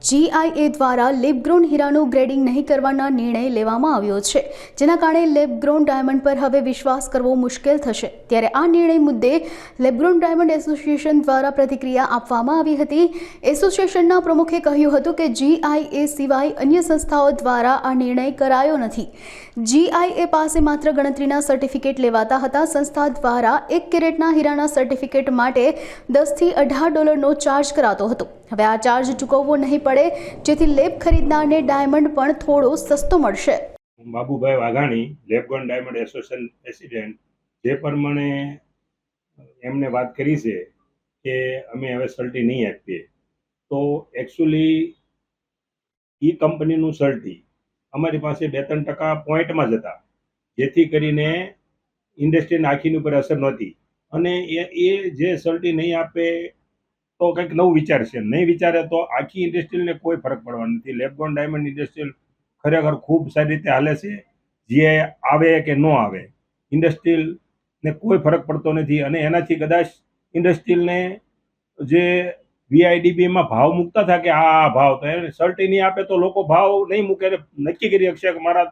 જીઆઈએ દ્વારા lab grown હીરાનું grading નહીં કરવાના નિર્ણય લેવામાં આવ્યો છે, જેના કારણે લેબ ગ્રોન ડાયમંડ પર હવે વિશ્વાસ કરવો મુશ્કેલ થશે। ત્યારે આ નિર્ણય મુદ્દે લેબ ગ્રોન ડાયમંડ એસોસિએશન દ્વારા પ્રતિક્રિયા આપવામાં આવી હતી। એસોસિએશનના પ્રમુખે કહ્યું હતું કે જીઆઈએ સિવાય અન્ય સંસ્થાઓ દ્વારા આ નિર્ણય કરાયો નથી। જીઆઈએ પાસે માત્ર ગણતરીના સર્ટિફિકેટ લેવાતા હતા। સંસ્થા દ્વારા 1 કેરેટના હીરાના સર્ટિફિકેટ માટે $10 થી $18નો ચાર્જ કરાતો હતો। હવે આ ચાર્જ ચૂકવવો નહીં પડે, જેથી લેબ ખરીદનારને ડાયમંડ પણ થોડો સસ્તો મળશે। Babubhai Vaghani, lab-grown diamond association president, જે પ્રમાણે એમને વાત કરી છે કે અમે હવે સર્ટી નહીં આપીએ, તો એકચ્યુઅલી એ કંપનીનું સર્ટી અમારી પાસે 2-3% પોઈન્ટમાં જ હતા, જેથી કરીને ઇન્ડસ્ટ્રીના આખીની ઉપર અસર નહોતી। અને એ જે સર્ટી નહીં આપે તો કંઈક નવું વિચારશે, નહીં વિચારે તો આખી ઇન્ડસ્ટ્રીને કોઈ ફરક પડવાનો નથી। લેબગ્રોન ડાયમંડ ઇન્ડસ્ટ્રીયલ ખરેખર ખૂબ સારી રીતે હાલે છે। જે આવે કે ન આવે, ઇન્ડસ્ટ્રીયલને કોઈ ફરક પડતો નથી। અને એનાથી કદાચ ઇન્ડસ્ટ્રીયલને જે VIDBમાં ભાવ મૂકતા હતા કે આ ભાવ, તો એને સર્ટી નહીં આપે તો લોકો ભાવ નહીં મૂકે, નક્કી કરી શકશે કે મારા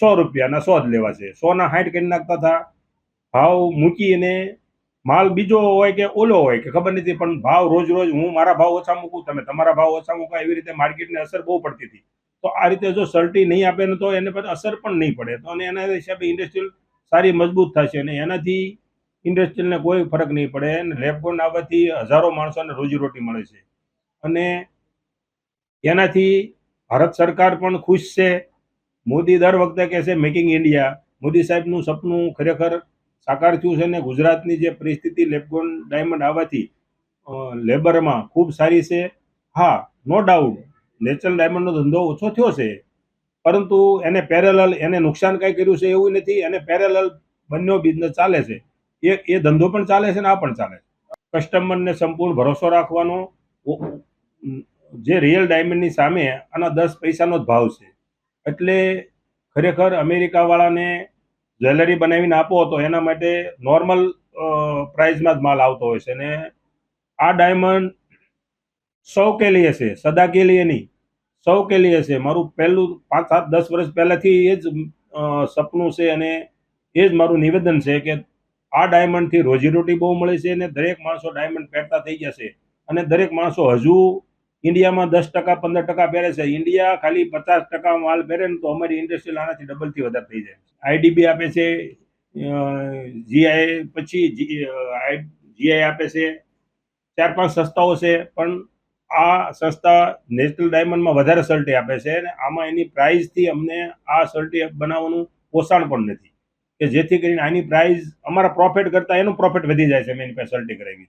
₹100ના 100 જ લેવા છે, 100ના 60 કરી નાખતા હતા। ભાવ મૂકીને માલ બીજો હોય કે ઓલો હોય કે ખબર નથી, પણ ભાવ રોજ હું મારા ભાવ ઓછા મૂકું, તમે તમારા ભાવ ઓછા મૂકો, એવી રીતે માર્કેટને અસર બહુ પડતી હતી। તો આ રીતે જો સર્ટી નહીં આપે ને તો એને પછી અસર પણ નહીં પડે, તો અને એના હિસાબે ઇન્ડસ્ટ્રીયલ સારી મજબૂત થશે અને એનાથી ઇન્ડસ્ટ્રીયલને કોઈ ફરક નહીં પડે। અને લેબગ્રોન આવવાથી હજારો માણસોને રોજીરોટી મળે છે અને એનાથી ભારત સરકાર પણ ખુશ છે। મોદી દર વખતે કહે છે મેકિંગ ઇન્ડિયા, મોદી સાહેબનું સપનું ખરેખર સાકાર થયું છે અને ગુજરાતની જે પરિસ્થિતિ લેબગ્રોન ડાયમંડ આવવાથી લેબરમાં ખૂબ સારી છે। હા, નો ડાઉટ નેચરલ ડાયમંડનો ધંધો ઓછો થયો છે, પરંતુ એને પેરેલલ એને નુકસાન કાંઈ કર્યું છે એવું નથી, અને પેરેલલ બંને બિઝનેસ ચાલે છે। એ ધંધો પણ ચાલે છે ને આ પણ ચાલે છે। કસ્ટમરને સંપૂર્ણ ભરોસો રાખવાનો, જે રિયલ ડાયમંડની સામે આના 10 પૈસાનો જ ભાવ છે। એટલે ખરેખર અમેરિકાવાળાને જ્વેલરી બનાવીને આપો તો એના માટે નોર્મલ પ્રાઇસમાં જ માલ આવતો હોય છે, અને આ ડાયમંડ 100 કે લીએ છે, સદા કે લીએ નહીં, 100 કે લીએ છે। મારું પહેલું 5-7-10 વર્ષ પહેલાંથી એ જ સપનું છે અને એ જ મારું નિવેદન છે કે આ ડાયમંડથી રોજીરોટી બહુ મળે છે અને દરેક માણસો ડાયમંડ પહેરતા થઈ જશે। અને દરેક માણસો હજુ ઇન્ડિયામાં 10%-15% પહેરે છે, ઇન્ડિયા ખાલી 50% માલ પહેરે ને તો અમારી ઇન્ડસ્ટ્રીયલ આનાથી ડબલથી વધારે થઈ જાય। IDB આપે છે, GI પછી GI આપે છે, 4-5 સંસ્થાઓ છે, પણ આ સંસ્થા નેશનલ ડાયમંડમાં વધારે સર્ટી આપે છે અને આમાં એની પ્રાઇઝથી અમને આ સર્ટી બનાવવાનું પોષણ પણ નથી, કે જેથી કરીને આની પ્રાઇઝ અમારા પ્રોફિટ કરતાં એનું પ્રોફિટ વધી જાય છે મેં એની પાસે સર્ટી કરાવી।